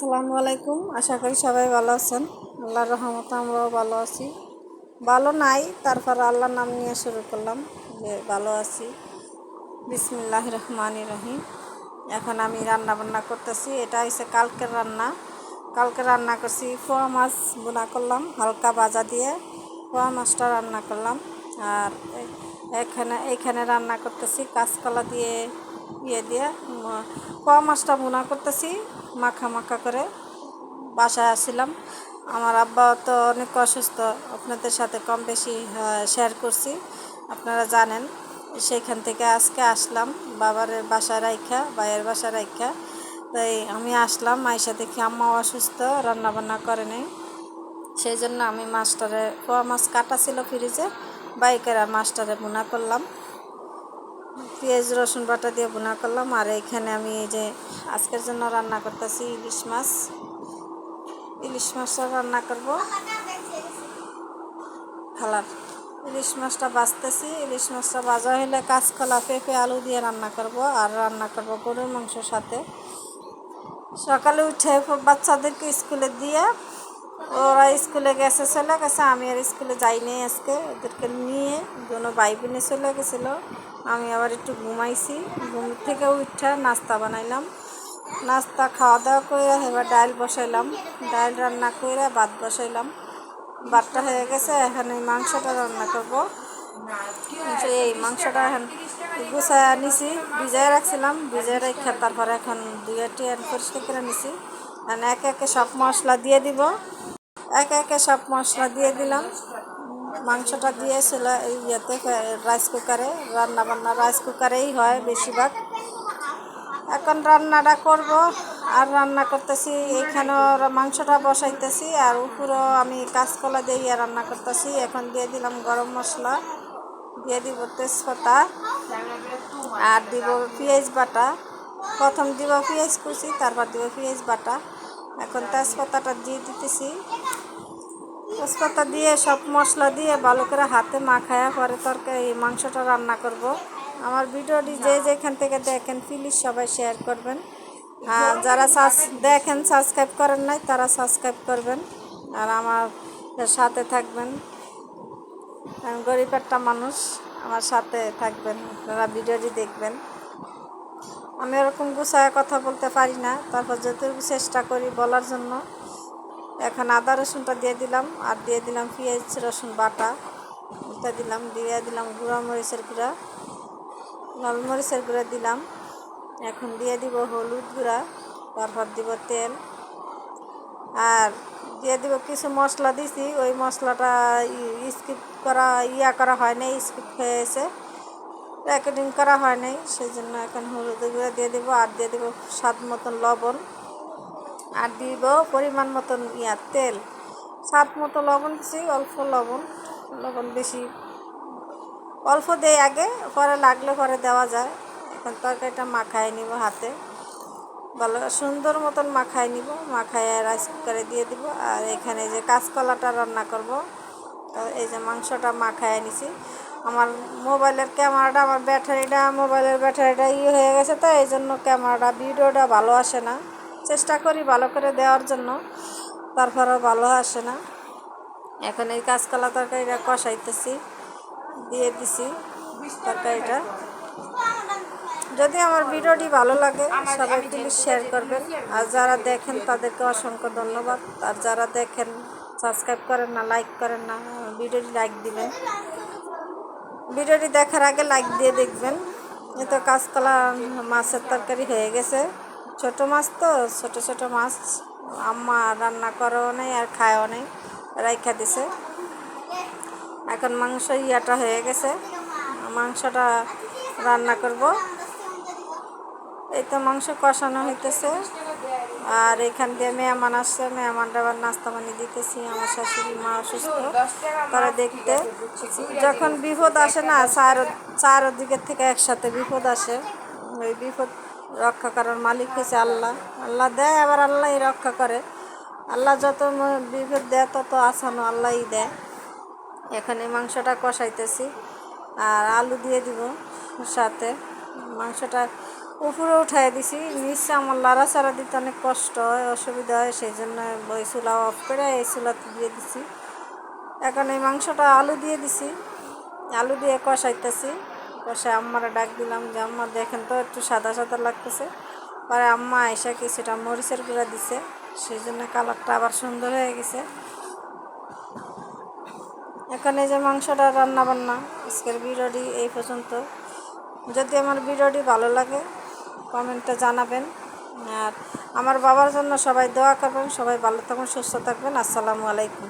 আসসালামু আলাইকুম। আশা করি সবাই ভালো আছেন। আল্লাহর রহমতে আমরাও ভালো আছি। ভালো নাই, তারপর আল্লাহর নাম নিয়ে শুরু করলাম যে ভালো আছি। বিসমিল্লাহির রহমানির রহিম। এখন আমি রান্না বান্না করতেছি। এটা হচ্ছে কালকের রান্না। কালকে রান্না করছি পোয়া মাছ বোনা করলাম হালকা ভাজা দিয়ে। পোয়া মাছটা রান্না করলাম। আর এইখানে রান্না করতেছি কাঁচকলা দিয়ে দিয়ে পোয়া মাছটা বোনা করতেছি মাখা মাখা করে। বাসায় আসছিলাম, আমার আব্বা তো অনেক অসুস্থ, আপনাদের সাথে কম বেশি শেয়ার করছি, আপনারা জানেন। সেইখান থেকে আজকে আসলাম বাবার বাসায় রাইখা, ভাইয়ের বাসায় রাইখা। তাই আমি আসলাম, আইসা দেখি আম্মাও অসুস্থ, রান্নাবান্না করে নেই। সেই জন্য আমি মাছটারে, পোয়া মাছ কাটা ছিল ফ্রিজে, বাইকের মাছটারে বোনা করলাম, পেঁয়াজ রসুন বাটা দিয়ে বোনা করলাম। আর এইখানে আমি এই যে আজকের জন্য রান্না করতেছি ইলিশ মাছটা রান্না করব। খালার ইলিশ মাছটা ভাজতেছি। ইলিশ মাছটা ভাজা হলে কাঁচকলা পেঁপে আলু দিয়ে রান্না করব। আর রান্না করব গরুর মাংসর সাথে। সকালে উঠে বাচ্চাদেরকে স্কুলে দিয়ে, ওরা স্কুলে গেছে, চলে গেছে। আমি আর স্কুলে যাইনি আজকে, ওদেরকে নিয়ে দুনো ভাই বোনে চলে গেছিলো। আমি আবার একটু ঘুমাইছি। ঘুম থেকে উঠে নাস্তা বানাইলাম, নাস্তা খাওয়া দাওয়া করে এবার ডাল বসাইলাম, ডাল রান্না করে ভাত বসাইলাম। ভাতটা হয়ে গেছে, এখন এই মাংসটা রান্না করবো। এই মাংসটা এখন গুছায় নিছি, ভিজায় রাখছিলাম, ভিজায় রেখে তারপরে এখন দুইটি পরিষ্কার করে নিছি। এখন একে একে সব মশলা দিয়ে দিব, একে একে সব মশলা দিয়ে দিলাম। মাংসটা দিয়েছিল এই ইয়েতে রাইস কুকারে, রান্না বান্না রাইস কুকারেই হয় বেশিরভাগ। এখন রান্নাটা করব। আর রান্না করতেছি, এইখানেও মাংসটা বসাইতেছি, আর উপরেও আমি কাঁচকলা দিয়ে রান্না করতেছি। এখন দিয়ে দিলাম গরম মশলা, দিয়ে দিব তেজপাতা, আর দিব পেঁয়াজ বাটা। প্রথম দিব পেঁয়াজ কুচি, তারপর দিব পেঁয়াজ বাটা। এখন তেজপাতাটা দিয়ে দিতেছি। তেজপাতা দিয়ে সব মশলা দিয়ে ভালো করে হাতে মাখায়া পরে তরকারি মাংসটা রান্না করব। আমার ভিডিওটি যে যেখান থেকে দেখেন প্লিজ সবাই শেয়ার করবেন। যারা দেখেন সাবস্ক্রাইব করেন নাই তারা সাবস্ক্রাইব করবেন, আর আমার সাথে থাকবেন। আমি গরিব একটা মানুষ, আমার সাথে থাকবেন, আপনারা ভিডিওটি দেখবেন। আমি এরকম গুছায় কথা বলতে পারি না, তারপর যতটুকু চেষ্টা করি বলার জন্য। এখন আদা রসুনটা দিয়ে দিলাম, আর দিয়ে দিলাম পেঁয়াজ রসুন বাটা, এটা দিলাম, দিয়ে দিলাম গুঁড়া মরিচের গুঁড়া, লাল মরিচের গুঁড়া দিলাম। এখন দিয়ে দিব হলুদ গুঁড়া, তারপর দিব তেল, আর দিয়ে দিব কিছু মশলা দিছি, ওই মশলাটা স্কিপ করা হয় নাই, স্কিপ হয়েছে, প্যাকেটিং করা হয় নাই, সেই জন্য এখন হলুদ গুঁড়া দিয়ে দিব। আর দিয়ে দিব স্বাদ মতন লবণ, আর দিব পরিমাণ মতন তেল। স্বাদ মতো লবণ দিচ্ছি, অল্প লবণ বেশি অল্প দেই আগে, পরে লাগলে পরে দেওয়া যায়। এখন তরকারিটা মাখায় নিব হাতে, ভালো সুন্দর মতন মাখায় নিব, মাখায় রাইস কুকারে দিয়ে দিব। আর এখানে যে কাঁচকলাটা রান্না করব, এই যে মাংসটা মাখায় নিছি। আমার মোবাইলের ক্যামেরাটা, আমার মোবাইলের ব্যাটারিটা হয়ে গেছে, তো এই জন্য ক্যামেরাটা ভিডিওটা ভালো আসে না। চেষ্টা করি ভালো করে দেওয়ার জন্য, তারপরেও ভালো আসে না। এখন এই কাঁচকলা তরকারিটা কষাইতেছি, দিয়ে দিছি তরকারিটা। যদি আমার ভিডিওটি ভালো লাগে সবাই প্লিজ শেয়ার করবেন, আর যারা দেখেন তাদেরকে অসংখ্য ধন্যবাদ। আর যারা দেখেন সাবস্ক্রাইব করেন না, লাইক করেন না, ভিডিওটি লাইক দিবেন। ভিডিওটি দেখার আগে লাইক দিয়ে দেখবেন। এ তো কাঁচকলা মাছের তরকারি হয়ে গেছে। ছোট মাছ তো, ছোট ছোট মাছ আম্মা রান্না করেও নেই আর খায়ও নেই, রাইখা দিছে। এখন মাংস হয়ে গেছে, মাংসটা রান্না করব। এই তো মাংস কষানো হইতেছে, আর এখান দিয়ে মেহমান আসছে, মেহমানরা আবার নাস্তা বানিয়ে দিতেছি। আমার শাশুড়ি মা অসুস্থ, তারা দেখতে যখন বিপদ আসে না, চারদিকের থেকে একসাথে বিপদ আসে। ওই বিপদ রক্ষা করার মালিক হচ্ছে আল্লাহ। আল্লাহ দেয়, আবার আল্লাহই রক্ষা করে। আল্লাহ যত বিপদ দেয় তত আসানো আল্লাহই দেয়। এখানে মাংসটা কষাইতেছি, আর আলু দিয়ে দিব সাথে। মাংসটা উপরে উঠাই দিছি, নিচে আমার লাড়াচাড়া দিতে অনেক কষ্ট হয়, অসুবিধা হয়, সেই জন্য ওই চুলা অফ করে এই চুলাতে দিয়ে দিছি। এখন এই মাংসটা আলু দিয়ে দিছি, আলু দিয়ে কষাইতেছি। কষায় আম্মারা ডাক দিলাম যে আম্মা দেখেন তো একটু সাদা সাদা লাগতেছে। পরে আম্মা আয়সা কিছুটা মরিচের গুঁড়া দিছে, সেই জন্য কালারটা আবার সুন্দর হয়ে গেছে। এখন এই যে মাংসটা রান্না বান্না, আজকের ভিডিওটি এই পর্যন্ত। যদি আমার ভিডিওটি ভালো লাগে কমেন্টে জানাবেন, আর আমার বাবার জন্য সবাই দোয়া করবেন। সবাই ভালো থাকবেন, সুস্থ থাকবেন। আসসালামু আলাইকুম।